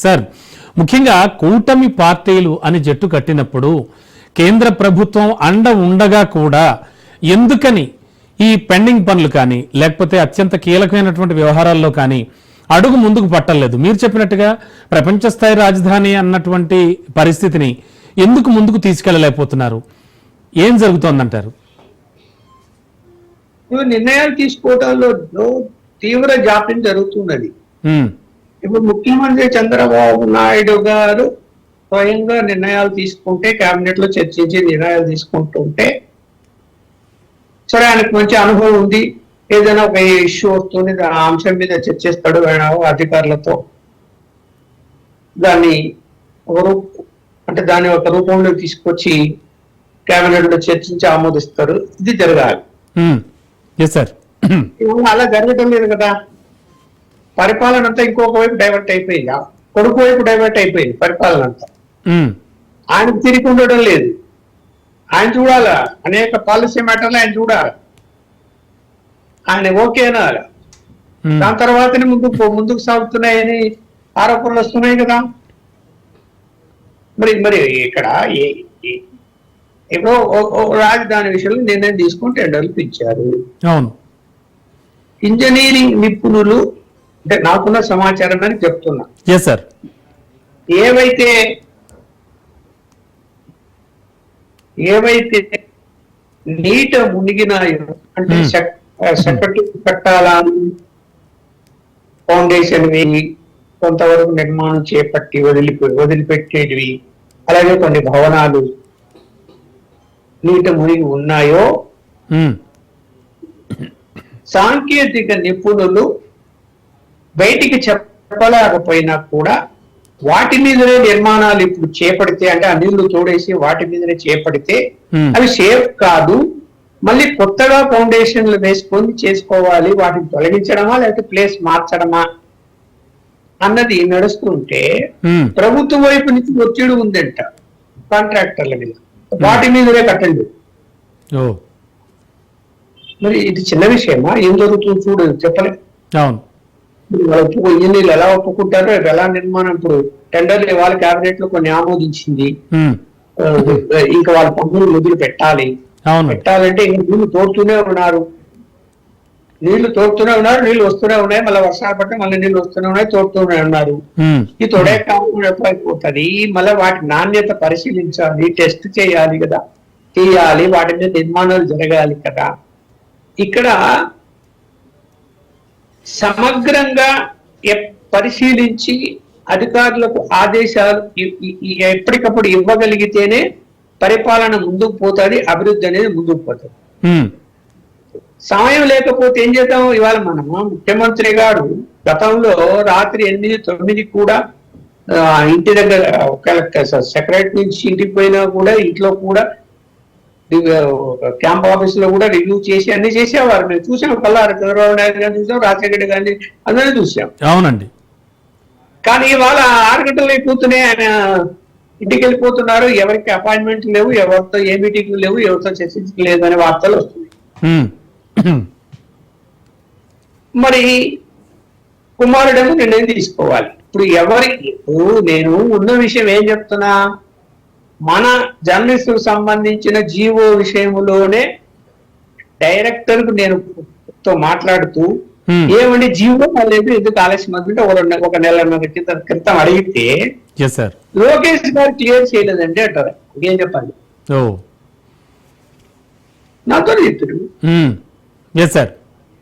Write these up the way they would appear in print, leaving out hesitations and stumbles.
Sir, ముఖ్యంగా కూటమి పార్టీలు అని జట్టు కట్టినప్పుడు కేంద్ర ప్రభుత్వం అండ ఉండగా కూడా ఎందుకని ఈ పెండింగ్ పనులు కానీ లేకపోతే అత్యంత కీలకమైనటువంటి వ్యవహారాల్లో కానీ అడుగు ముందుకు పట్టలేదు? మీరు చెప్పినట్టుగా ప్రపంచ స్థాయి రాజధాని అన్నటువంటి పరిస్థితిని ఎందుకు ముందుకు తీసుకెళ్లలేకపోతున్నారు? ఏం జరుగుతోందంటారు? నిర్ణయాలు తీసుకోవడంలో తీవ్ర జాప్యం జరుగుతున్నది. ఇప్పుడు ముఖ్యమంత్రి చంద్రబాబు నాయుడు గారు స్వయంగా నిర్ణయాలు తీసుకుంటే, కేబినెట్ లో చర్చించి నిర్ణయాలు తీసుకుంటుంటే, సరే ఆయనకు మంచి అనుభవం ఉంది, ఏదైనా ఒక ఇష్యూ వస్తుంది, ఆ అంశం మీద చర్చిస్తాడు అధికారులతో, దాన్ని దాన్ని ఒక రూపంలో తీసుకొచ్చి కేబినెట్ లో చర్చించి ఆమోదిస్తారు. ఇది జరగాలి. అలా జరగటం లేదు కదా. పరిపాలన అంతా ఇంకొక వైపు డైవర్ట్ అయిపోయింది, కొడుకు వైపు డైవర్ట్ అయిపోయింది పరిపాలన అంతా. ఆయనకు తిరిగి ఉండడం లేదు. ఆయన చూడాలా, అనేక పాలసీ మ్యాటర్లు ఆయన చూడాలి, ఆయన ఓకేనా. దాని తర్వాతనే ముందుకు సాగుతున్నాయని ఆరోపణలు వస్తున్నాయి కదా. మరి ఇక్కడ ఇప్పుడు రాజధాని విషయంలో నిర్ణయం తీసుకుని టెండర్లు పిలిచారు. ఇంజనీరింగ్ నిపుణులు, అంటే నాకున్న సమాచారం అని చెప్తున్నా, ఏవైతే నీట మునిగినాయో, అంటే సెక్రటరీ కట్టాలని ఫౌండేషన్ వేయి కొంతవరకు నిర్మాణం చేపట్టి వదిలిపెట్టేటివి, అలాగే కొన్ని భవనాలు నీట మునిగి ఉన్నాయో, సాంకేతిక నిపుణులు బయటికి చెప్పలేకపోయినా కూడా వాటి మీదనే నిర్మాణాలు ఇప్పుడు చేపడితే, అంటే ఆ నీళ్లు తోడేసి వాటి మీదనే చేపడితే అవి సేఫ్ కాదు, మళ్ళీ కొత్తగా ఫౌండేషన్లు వేసుకొని చేసుకోవాలి, వాటిని తొలగించడమా లేకపోతే ప్లేస్ మార్చడమా అన్నది నడుస్తుంటే, ప్రభుత్వం వైపు నుంచి ఒత్తిడి ఉందంట కాంట్రాక్టర్ల మీద, వాటి మీదనే కట్టండి. మరి ఇది చిన్న విషయమా? ఏం జరుగుతుంది చూడు, చెప్పలేదు. ఇంజనీర్లు ఎలా ఒప్పుకుంటారో, ఎలా నిర్మాణం, ఇప్పుడు టెండర్లు ఇవాళ కేబినెట్ లో కొన్ని ఆమోదించింది, ఇంకా వాళ్ళ పనులు మొదలు పెట్టాలంటే ఇంక నీళ్లు తోడుతూనే ఉన్నారు, నీళ్లు వస్తూనే ఉన్నాయి, మళ్ళీ వర్షాలు పడితే మళ్ళీ నీళ్లు వస్తూనే ఉన్నాయి, తోడుతూనే ఉన్నారు. ఈ తొడే కాకుండా అయిపోతుంది. మళ్ళీ వాటి నాణ్యత పరిశీలించాలి, టెస్ట్ చేయాలి కదా, వాటి మీద నిర్మాణాలు జరగాలి కదా. ఇక్కడ సమగ్రంగా పరిశీలించి అధికారులకు ఆదేశాలు ఎప్పటికప్పుడు ఇవ్వగలిగితేనే పరిపాలన ముందుకు పోతుంది, అభివృద్ధి అనేది ముందుకు పోతుంది. సమయం లేకపోతే ఏం చేద్దాం? ఇవాళ మనము ముఖ్యమంత్రి గారు గతంలో రాత్రి 8-9 కూడా ఇంటి దగ్గర, ఒక సెక్రటరీ నుంచి ఇంటికి పోయినా కూడా ఇంట్లో కూడా క్యాంప్ ఆఫీస్ లో కూడా రివ్యూ చేసి అన్ని చేసేవారు. మేము చూసాం, కల్లారు చంద్రబాబు నాయుడు గారిని చూసాం, రాజశేఖర రెడ్డి గారిని అందరినీ చూసాం. అవునండి. కానీ ఇవాళ 6 గంటలు అయిపోతున్నాయి, ఆయన ఇంటికి వెళ్ళిపోతున్నారు, ఎవరికి అపాయింట్మెంట్ లేవు, ఎవరితో ఏ మీటింగ్లు లేవు, ఎవరితో చర్చించలేదు అనే వార్తలు వస్తున్నాయి. మరి కుమారుడేమో నిర్ణయం తీసుకోవాలి. ఇప్పుడు నేను ఉన్న విషయం ఏం చెప్తున్నా, మన జర్నలిస్ట్ సంబంధించిన జీవో విషయంలోనే డైరెక్టర్ కు నేను మాట్లాడుతూ, ఏమంటే జీవో లేదు ఎందుకు ఆలస్యం అంటే ఒక నెలన్నర క్రితం అడిగితే లోకేష్ గారు క్లియర్ చేయలేదండి అంటారు. ఏం చెప్పాలి? నాతో చెప్తారు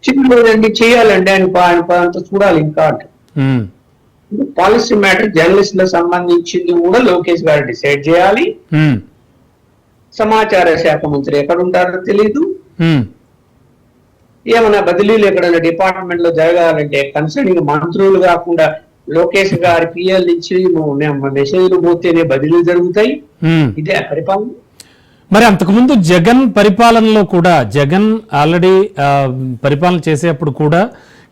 చిన్నదండి, చేయాలండి, ఆయన అంత చూడాలి ఇంకా అంటారు. పాలసీ మ్యాటర్ జర్నలిస్టులకు సంబంధించింది కూడా లోకేష్ గారు డిసైడ్ చేయాలి. సమాచార శాఖ మంత్రి ఎక్కడ ఉంటారో తెలీదు. ఏమన్నా బదిలీలు ఎక్కడైనా డిపార్ట్మెంట్ లో జరగాలంటే కన్సర్నింగ్ మంత్రులు కాకుండా లోకేష్ గారి పిఎల్ నుంచి మెసేజ్లు పోతేనే బదిలీలు జరుగుతాయి. ఇదే పరిపాలన. మరి అంతకుముందు జగన్ పరిపాలనలో కూడా, జగన్ ఆల్రెడీ పరిపాలన చేసేప్పుడు కూడా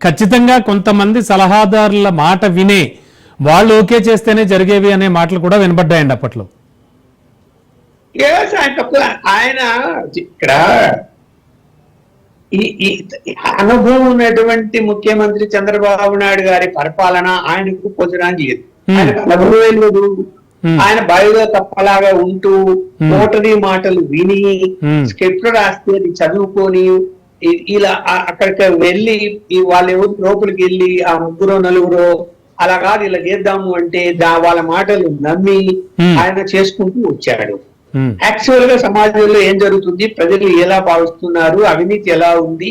ఖచ్చితంగా కొంతమంది సలహాదారుల మాట వినే వాళ్ళు ఓకే చేస్తేనే జరిగేవి అనే మాటలు కూడా వినబడ్డాయండి అప్పట్లో. ఆయన ఇక్కడ ఈ అనుభవం ఉన్నటువంటి ముఖ్యమంత్రి చంద్రబాబు నాయుడు గారి పరిపాలన ఆయనకు పొందడానికి లేదు. ఆయనకు అనుభవం లేదు. ఆయన బావిలో తప్పలాగా ఉంటూ నోటరీ మాటలు విని స్క్రిప్ట్ రాస్తే అది చదువుకొని ఇలా అక్కడికి వెళ్ళి వాళ్ళు ఎవరు లోపలికి వెళ్ళి ఆ ముగ్గురో నలుగురో అలా కాదు ఇలా చేద్దాము అంటే వాళ్ళ మాటలు నమ్మి ఆయన చేసుకుంటూ వచ్చాడు. యాక్చువల్ గా సమాజంలో ఏం జరుగుతుంది, ప్రజలు ఎలా భావిస్తున్నారు, అవినీతి ఎలా ఉంది,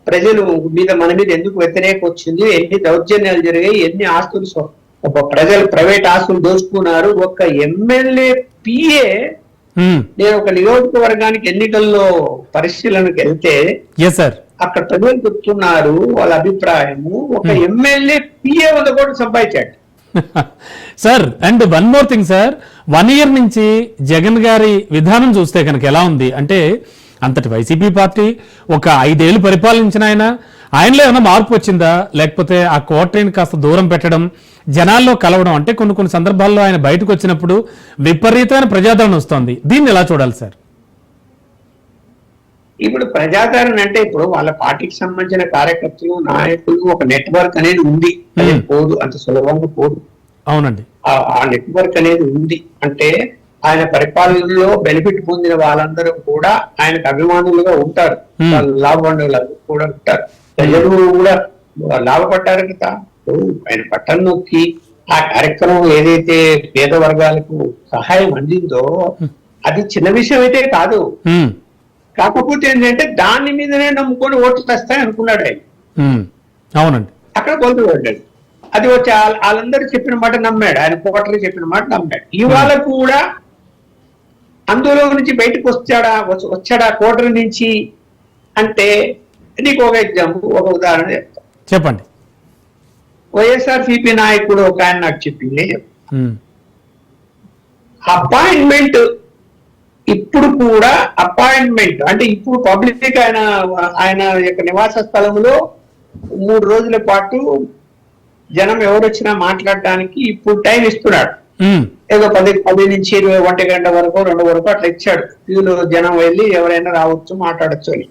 ప్రజలు మీద మన మీద ఎందుకు వ్యతిరేకం వచ్చింది, ఎన్ని దౌర్జన్యాలు జరిగాయి, ఎన్ని ఆస్తులు ప్రజలు ప్రైవేట్ ఆస్తులు దోచుకున్నారు. ఒక ఎమ్మెల్యే పిఏ నేను ఒక నియోజకవర్గానికి ఎన్నికల్లో పరిశీలనకు వెళ్తే అక్కడ ప్రజలు చెప్తున్నారు వాళ్ళ అభిప్రాయము, ఒక ఎమ్మెల్యే పిఏ 100 కోట్లు సంపాదించాడు. Sir and one more thing sir, 1 year నుంచి జగన్ గారి విధానం చూస్తే కనుక ఎలా ఉంది అంటే, అంతటి వైసీపీ పార్టీ ఒక 5 ఏళ్ళు పరిపాలించిన ఆయనలో ఏమైనా మార్పు వచ్చిందా, లేకపోతే ఆ కోటరీని కాస్త దూరం పెట్టడం, జనాల్లో కలవడం, అంటే కొన్ని సందర్భాల్లో ఆయన బయటకు వచ్చినప్పుడు విపరీతమైన ప్రజాదరణ వస్తోంది, దీన్ని ఎలా చూడాలి సార్? ఇప్పుడు ప్రజాదరణ అంటే ఇప్పుడు వాళ్ళ పార్టీకి సంబంధించిన కార్యకర్తలు, నాయకులు, ఒక నెట్వర్క్ అనేది ఉంది, అది పోదు, అంత సులభంగా పోదు. అవునండి, ఆ నెట్వర్క్ అనేది ఉంది. అంటే ఆయన పరిపాలనలో బెనిఫిట్ పొందిన వాళ్ళందరూ కూడా ఆయనకు అభిమానులుగా ఉంటారు, లాభబంధువులు కూడా ఉంటారు. ప్రజలు కూడా లాభపడ్డారు కదా. ఆయన పట్టణం నొక్కి ఆ కార్యక్రమం ఏదైతే పేద వర్గాలకు సహాయం అందిందో అది చిన్న విషయం అయితే కాదు. కాకపోతే ఏంటంటే దాని మీదనే నమ్ముకొని ఓట్లు వస్తాయి అనుకున్నాడు ఆయన. అవునండి, అక్కడ కొలుతూ పడ్డాడు. అది వచ్చి వాళ్ళందరూ చెప్పిన మాట నమ్మాడు, ఆయన కోటరీ చెప్పిన మాట నమ్మాడు. ఇవాళ కూడా అందులో నుంచి బయటకు వచ్చాడా కోటరీ నుంచి అంటే, నీకు ఒక ఎగ్జాంపుల్, ఒక ఉదాహరణ చెప్తాను, చెప్పండి. వైఎస్ఆర్సీపీ నాయకుడు ఒక ఆయన నాకు చెప్పింది, అపాయింట్మెంట్ ఇప్పుడు కూడా అపాయింట్మెంట్ అంటే ఇప్పుడు పబ్లిక్ ఆయన యొక్క నివాస స్థలంలో 3 రోజుల పాటు జనం ఎవరు వచ్చినా మాట్లాడటానికి ఇప్పుడు టైం ఇస్తున్నాడు. ఏదో 10 నుంచి 21 గంట వరకు 2 వరకు అట్లా ఇచ్చాడు. వీళ్ళు జనం వెళ్ళి ఎవరైనా రావచ్చు, మాట్లాడచ్చు అని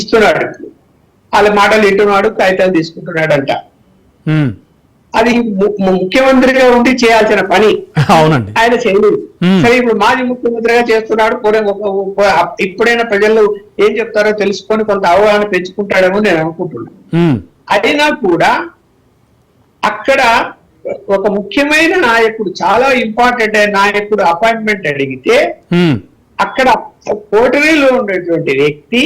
ఇస్తున్నాడు. వాళ్ళ మాటలు వింటున్నాడు, కాగితాలు తీసుకుంటున్నాడంట. అది ముఖ్యమంత్రిగా ఉండి చేయాల్సిన పని. అవునండి, ఆయన చేయలేదు. సరే, ఇప్పుడు మాజీ ముఖ్యమంత్రిగా చేస్తున్నాడు. ఇప్పుడైనా ప్రజలు ఏం చెప్తారో తెలుసుకొని కొంత అవగాహన పెంచుకుంటాడేమో నేను అనుకుంటున్నాను. అయినా కూడా అక్కడ ఒక ముఖ్యమైన నాయకుడు, చాలా ఇంపార్టెంట్ అయిన నాయకుడు అపాయింట్మెంట్ అడిగితే అక్కడ కోటరీలో ఉండేటువంటి వ్యక్తి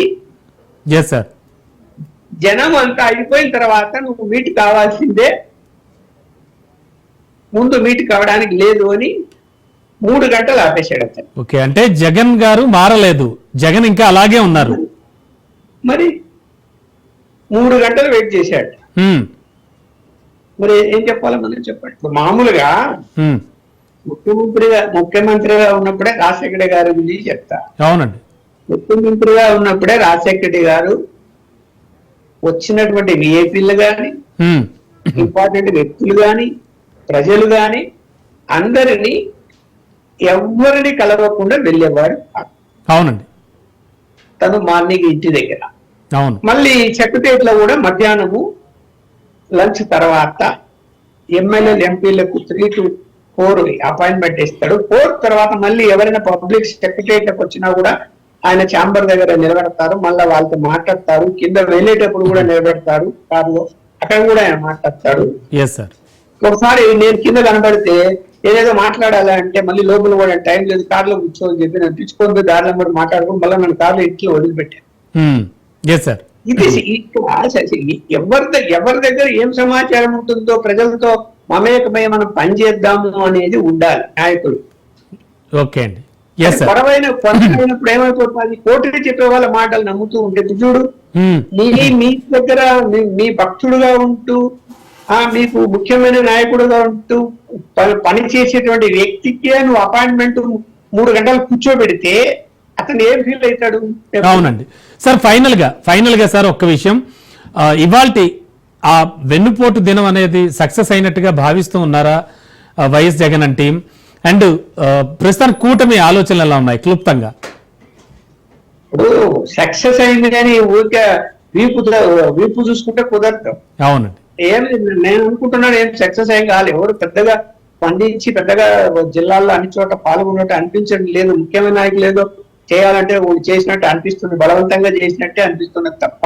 జనం అంతా అయిపోయిన తర్వాత నువ్వు మీట్ కావాల్సిందే, ముందు మీట్ కావడానికి లేదు అని 3 గంటలు ఆపేశాడు అతను. ఓకే, అంటే జగన్ గారు మారలేదు, జగన్ ఇంకా అలాగే ఉన్నారు. మరి 3 గంటలు వెయిట్ చేశాడు. మరి ఏం చెప్పాలో మనం చెప్పండి. మామూలుగా ముఖ్యమంత్రిగా ఉన్నప్పుడే రాజశేఖర రెడ్డి గారి గురించి చెప్తా. అవునండి, ముఖ్యమంత్రిగా ఉన్నప్పుడే రాజశేఖర రెడ్డి గారు వచ్చినటువంటి విఐపీలు గాని, ఇంపార్టెంట్ వ్యక్తులు గాని, ప్రజలు గాని అందరినీ ఎవరిని కలవకుండా వెళ్ళేవాడు. అవునండి, తను మార్నింగ్ ఇంటి దగ్గర, అవును, మళ్ళీ సెక్రటరియట్ లో కూడా మధ్యాహ్నము లంచ్ తర్వాత ఎమ్మెల్యేలు ఎంపీలకు 3 to 4 అపాయింట్మెంట్ ఇస్తాడు. 4 తర్వాత మళ్ళీ ఎవరైనా పబ్లిక్ సెక్రటరియట్ లకు వచ్చినా కూడా ఆయన ఛాంబర్ దగ్గర నిలబెడతారు, మళ్ళీ వాళ్ళతో మాట్లాడతారు. కింద వెళ్ళేటప్పుడు కూడా నిలబెడతారు కారులో, అక్కడ కూడా ఆయన మాట్లాడతాడు. ఒకసారి నేను కింద కనబడితే ఏదేదో మాట్లాడాలంటే మళ్ళీ లోపల కూడా టైం లేదు, కారులో కూర్చోని చెప్పి నేను తెచ్చుకొని దారిలో కూడా మాట్లాడుకుని మళ్ళీ నన్ను కారులో ఇంట్లో వదిలిపెట్టాను. ఇది ఎవరి దగ్గర ఏం సమాచారం ఉంటుందో ప్రజలతో మమేకమై మనం పనిచేద్దాము అనేది ఉండాలి నాయకులు. ఓకే అండి, పరమైనప్పుడు ఏమైపోతుంది, కోర్టుకి చెప్పే వాళ్ళ మాటలు నమ్ముతూ ఉంటే చూడు, మీ దగ్గర మీ భక్తుడుగా ఉంటూ మీకు ముఖ్యమైన నాయకుడుగా ఉంటూ పని చేసేటువంటి వ్యక్తికి నువ్వు అపాయింట్మెంట్ 3 గంటలు కూర్చోబెడితే అతను ఏం ఫీల్ అవుతాడు? అవునండి సార్, ఫైనల్ గా సార్ ఒక్క విషయం, ఇవాల్టి ఆ వెన్నుపోటు దినం అనేది సక్సెస్ అయినట్టుగా భావిస్తూ ఉన్నారా YS Jagan and team? And ప్రస్తుతం కూటమి ఆలోచనలు ఎలా ఉన్నాయి క్లుప్తంగా? ఇప్పుడు సక్సెస్ అయింది కానీ ఊరికే వీపు చూసుకుంటే కుదరదు. అవునండి, ఏం నేను అనుకుంటున్నాను ఏం సక్సెస్ ఏం కాలేదు. ఎవరు పెద్దగా స్పందించి పెద్దగా జిల్లాల్లో అన్ని చోట పాల్గొన్నట్టు అనిపించడం లేదు. ముఖ్యమైన నాయకులు ఏదో చేయాలంటే వాళ్ళు చేసినట్టు అనిపిస్తుంది, బలవంతంగా చేసినట్టే అనిపిస్తున్నది తప్ప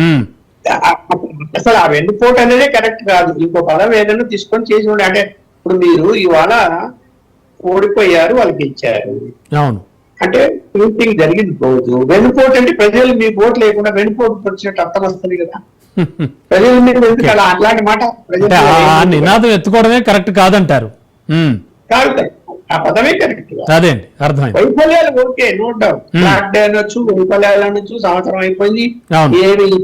ఉమ్, అసలు ఆ వెన్నుపోటు అనేదే కరెక్ట్ కాదు. ఇంకో పదం ఏదైనా తీసుకొని చేసి ఉండే. అంటే ఇప్పుడు మీరు ఇవాళ ఓడిపోయారు, వాళ్ళు గెలిచారు అవును. అంటే షూటింగ్ జరిగింది రోజు. వెన్నుపోటు అంటే ప్రజలు మీ ఓటు లేకుండా వెన్నుపోటు వచ్చినట్టు అర్థం వస్తుంది కదా. ప్రజల మీద ఎందుకు అలా అలాంటి మాట ప్రజలు అంటే ఆ నినాదం ఎత్తుకోవడమే కరెక్ట్ కాదంటారు. ఉమ్, కాదు కదా. ఆ పదమే కరెక్ట్. అదే అండి, అర్థమైంది. వైఫల్యాలు ఓకే, నో డౌట్. లాక్ డే అనొచ్చు, వైఫల్యాలు అనొచ్చు. సంవత్సరం అయిపోయింది, అవును. ఏమి ఈ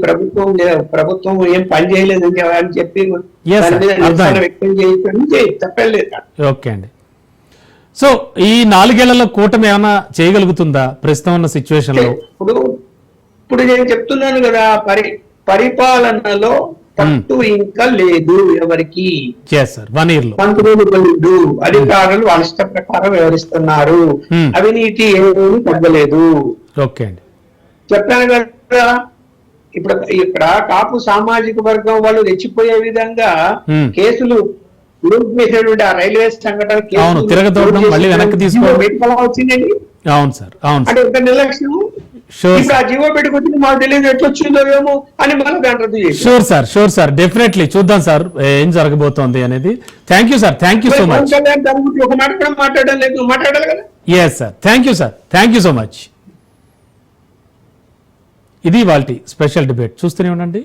ప్రభుత్వం ఏం పని చేయలేదు అని చెప్పి Yes, దాని మీద sir. నిరసన అర్థమైంది. వ్యక్తం చేయొచ్చు, తప్పలేదు. ఓకే అండి. సో ఈ 4 ఏళ్లలో కూటమి ఏమైనా చేయగలుగుతుందా ప్రస్తుతం ఉన్న సిచ్యువేషన్ లో? ఇప్పుడు నేను చెప్తున్నాను కదా, పరిపాలనలో పట్టు ఇంకా లేదు ఎవరికి. సార్ 1 year లో మంత్రులు లేదు, అధికారులు వాళ్ళ ఇష్ట ప్రకారం వ్యవహరిస్తున్నారు. అవినీతి ఏమీ తగ్గలేదు. ఓకే అండి. చెప్పాను కదా, ఇక్కడ కాపు సామాజిక వర్గం వాళ్ళు రెచ్చిపోయే విధంగా కేసులు ఆ రైల్వే సంఘటన అవును, తిరగదోడడం మళ్ళీ వెనక్కి తీసుకోవడం వచ్చిందండి. అవును సార్, అవును అంటే ఒక నిర్లక్ష్యం. ఇప్పుడు ఆ జీవో పెట్టుకొచ్చింది మాకు తెలియదు ఎట్లా వచ్చిందో ఏమో అని మనం దాని రద్దు చేసి. షూర్ సార్ డెఫినెట్లీ చూద్దాం సార్ ఏం జరగబోతోంది అనేది. Thank you sir, thank you so much. ఒక మాట కూడా మాట్లాడడం లేదు, మాట్లాడాలి కదా. Yes sir, thank you so much. ఇది వాల్టి స్పెషల్ డిబేట్. చూస్తూనే ఉండండి.